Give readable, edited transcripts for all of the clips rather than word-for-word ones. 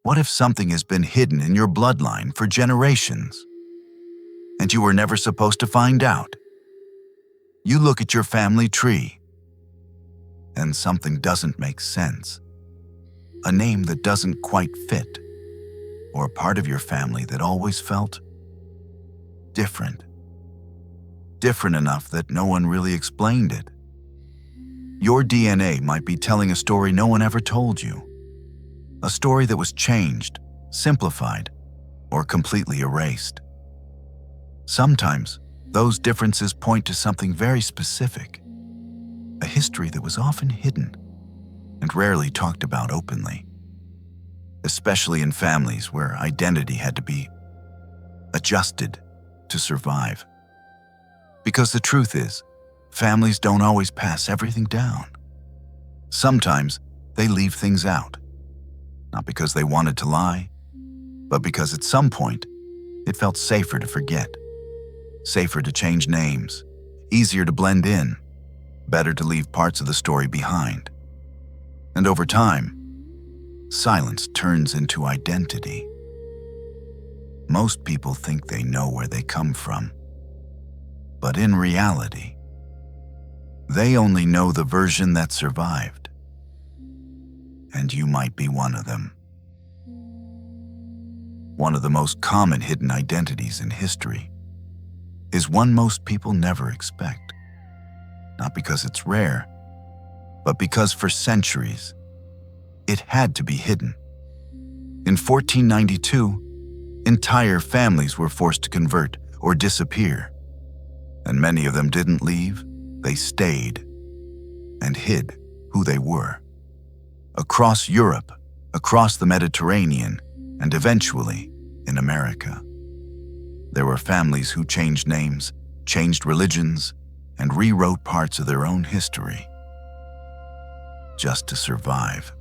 What if something has been hidden in your bloodline for generations, and you were never supposed to find out? You look at your family tree, and something doesn't make sense. A name that doesn't quite fit, or a part of your family that always felt different. Different enough that no one really explained it. Your DNA might be telling a story no one ever told you. A story that was changed, simplified, or completely erased. Sometimes, those differences point to something very specific. A history that was often hidden and rarely talked about openly. Especially in families where identity had to be adjusted to survive. Because the truth is, families don't always pass everything down. Sometimes they leave things out, not because they wanted to lie, but because at some point it felt safer to forget, safer to change names, easier to blend in, better to leave parts of the story behind. And over time, silence turns into identity. Most people think they know where they come from, but in reality, they only know the version that survived. And you might be one of them. One of the most common hidden identities in history is one most people never expect. Not because it's rare, but because for centuries, it had to be hidden. In 1492, entire families were forced to convert or disappear. And many of them didn't leave, they stayed and hid who they were. Across Europe, across the Mediterranean, and eventually in America. There were families who changed names, changed religions, and rewrote parts of their own history just to survive.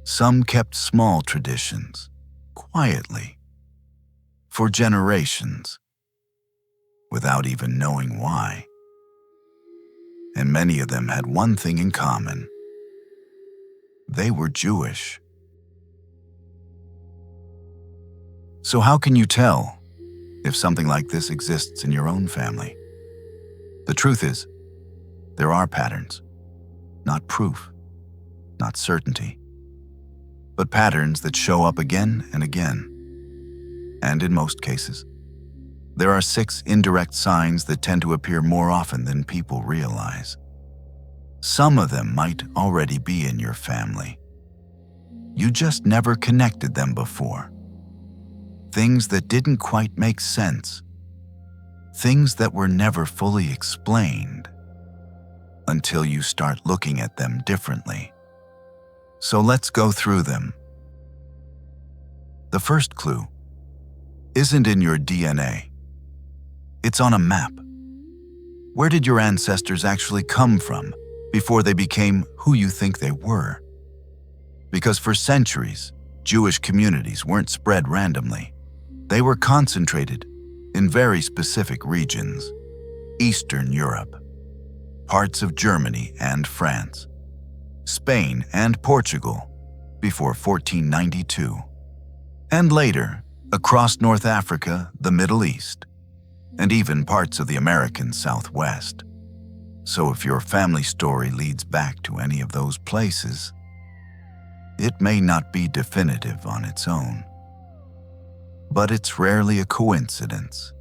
Some kept small traditions, quietly, for generations, without even knowing why. And many of them had one thing in common. They were Jewish. So how can you tell if something like this exists in your own family? The truth is, there are patterns, not proof, not certainty, but patterns that show up again and again. And in most cases, there are 6 indirect signs that tend to appear more often than people realize. Some of them might already be in your family. You just never connected them before. Things that didn't quite make sense. Things that were never fully explained until you start looking at them differently. So let's go through them. The first clue isn't in your DNA. It's on a map. Where did your ancestors actually come from before they became who you think they were? Because for centuries, Jewish communities weren't spread randomly. They were concentrated in very specific regions: Eastern Europe, parts of Germany and France, Spain and Portugal before 1492, and later across North Africa, the Middle East, and even parts of the American Southwest. So if your family story leads back to any of those places, it may not be definitive on its own. But it's rarely a coincidence,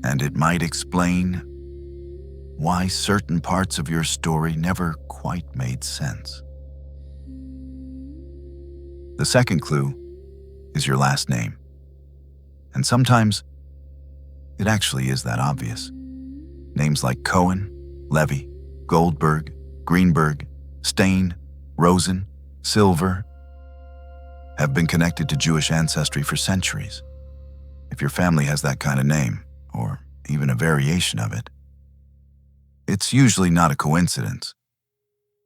and it might explain why certain parts of your story never quite made sense. The second clue is your last name. And sometimes, it actually is that obvious. Names like Cohen, Levy, Goldberg, Greenberg, Stain, Rosen, Silver have been connected to Jewish ancestry for centuries. If your family has that kind of name, or even a variation of it, it's usually not a coincidence.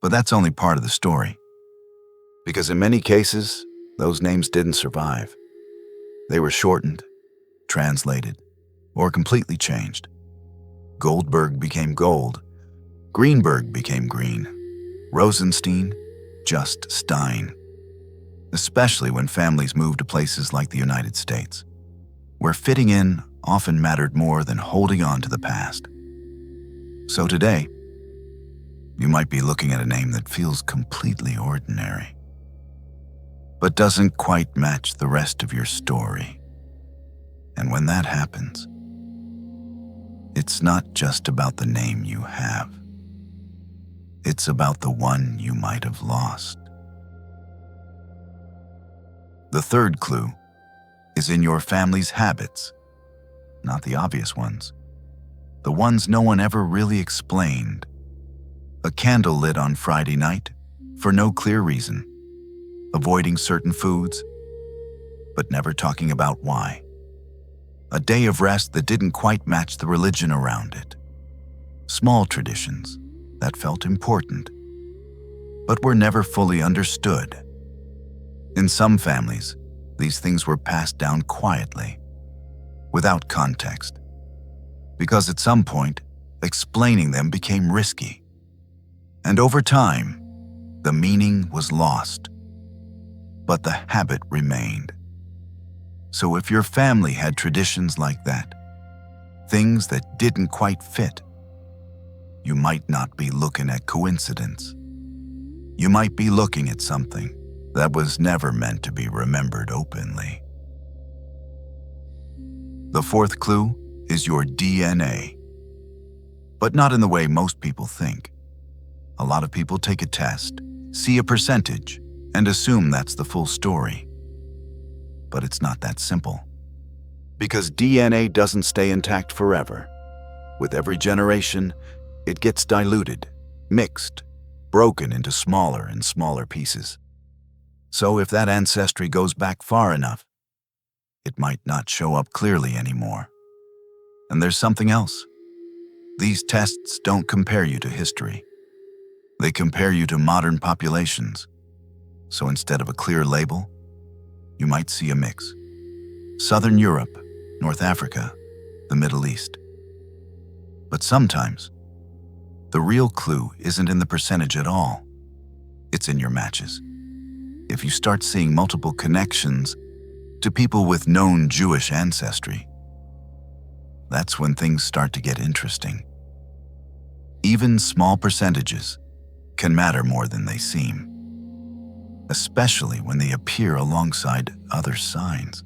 But that's only part of the story. Because in many cases, those names didn't survive. They were shortened, translated, or completely changed. Goldberg became Gold. Greenberg became Green. Rosenstein, just Stein. especially when families moved to places like the United States, where fitting in often mattered more than holding on to the past. So today, you might be looking at a name that feels completely ordinary, but doesn't quite match the rest of your story. And when that happens, it's not just about the name you have. It's about the one you might have lost. The third clue is in your family's habits, not the obvious ones, the ones no one ever really explained. A candle lit on Friday night for no clear reason, avoiding certain foods, but never talking about why. A day of rest that didn't quite match the religion around it. Small traditions that felt important, but were never fully understood. In some families, these things were passed down quietly, without context, because at some point, explaining them became risky. And over time, the meaning was lost, but the habit remained. So if your family had traditions like that, things that didn't quite fit, you might not be looking at coincidence. You might be looking at something that was never meant to be remembered openly. The fourth clue is your DNA, but not in the way most people think. A lot of people take a test, see a percentage, and assume that's the full story. But it's not that simple. Because DNA doesn't stay intact forever. With every generation, it gets diluted, mixed, broken into smaller and smaller pieces. So if that ancestry goes back far enough, it might not show up clearly anymore. And there's something else. These tests don't compare you to history. They compare you to modern populations. So instead of a clear label, you might see a mix. Southern Europe, North Africa, the Middle East. But sometimes, the real clue isn't in the percentage at all. It's in your matches. If you start seeing multiple connections to people with known Jewish ancestry, that's when things start to get interesting. Even small percentages can matter more than they seem, especially when they appear alongside other signs.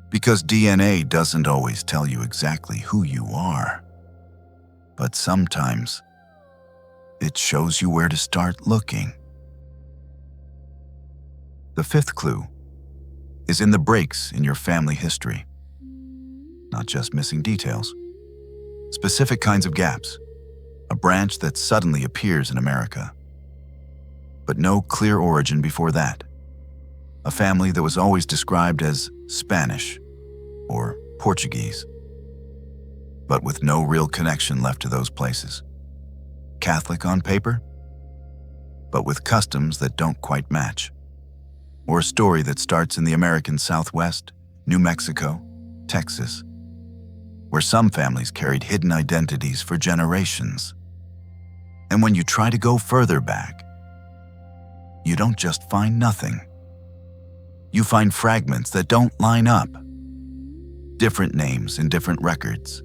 Because DNA doesn't always tell you exactly who you are, but sometimes it shows you where to start looking. The fifth clue is in the breaks in your family history. Not just missing details, specific kinds of gaps, a branch that suddenly appears in America, but no clear origin before that. A family that was always described as Spanish or Portuguese, but with no real connection left to those places. Catholic on paper, but with customs that don't quite match. Or a story that starts in the American Southwest, New Mexico, Texas, where some families carried hidden identities for generations. And when you try to go further back, you don't just find nothing. You find fragments that don't line up. Different names in different records.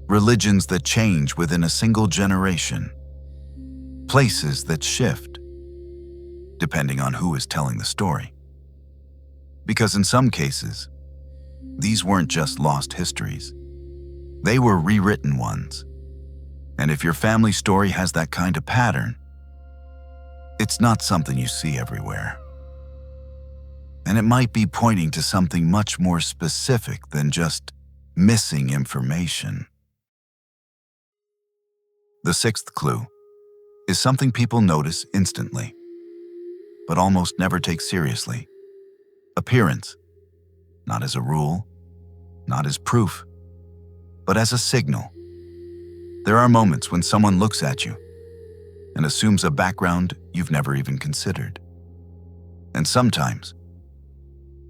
Religions that change within a single generation. Places that shift, depending on who is telling the story. Because in some cases, these weren't just lost histories. They were rewritten ones. And if your family story has that kind of pattern, it's not something you see everywhere. And it might be pointing to something much more specific than just missing information. The sixth clue is something people notice instantly, but almost never take seriously. Appearance, not as a rule, not as proof, but as a signal. There are moments when someone looks at you and assumes a background you've never even considered. And sometimes,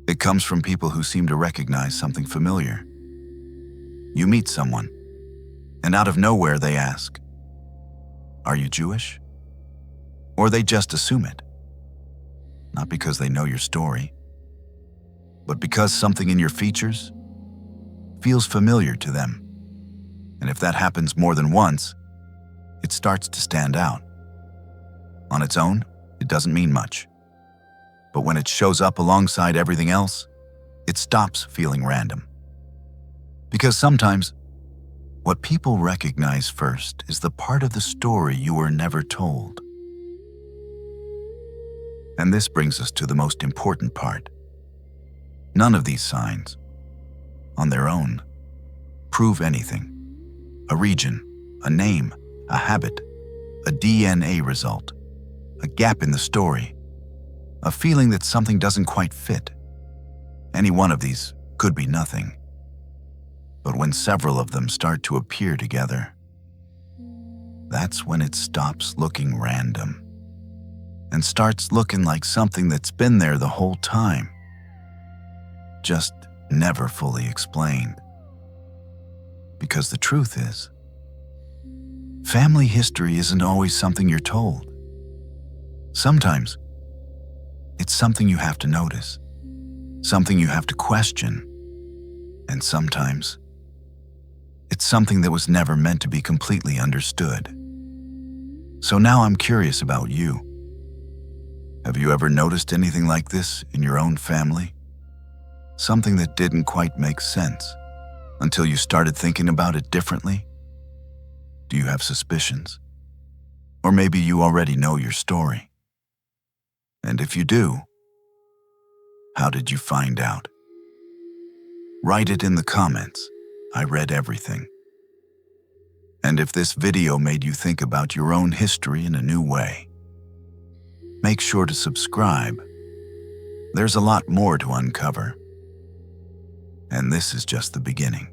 it comes from people who seem to recognize something familiar. You meet someone, and out of nowhere they ask, "Are you Jewish?" Or they just assume it. not because they know your story, but because something in your features feels familiar to them. And if that happens more than once, it starts to stand out. On its own, it doesn't mean much. But when it shows up alongside everything else, it stops feeling random. Because sometimes, what people recognize first is the part of the story you were never told. And this brings us to the most important part. None of these signs, on their own, prove anything. A region, a name, a habit, a DNA result, a gap in the story, a feeling that something doesn't quite fit. Any one of these could be nothing. But when several of them start to appear together, that's when it stops looking random and starts looking like something that's been there the whole time, just never fully explained. Because the truth is, family history isn't always something you're told. Sometimes, it's something you have to notice, something you have to question, and sometimes, it's something that was never meant to be completely understood. So now I'm curious about you. Have you ever noticed anything like this in your own family? Something that didn't quite make sense until you started thinking about it differently? Do you have suspicions? Or maybe you already know your story. And if you do, how did you find out? Write it in the comments. I read everything. And if this video made you think about your own history in a new way, make sure to subscribe. There's a lot more to uncover. And this is just the beginning.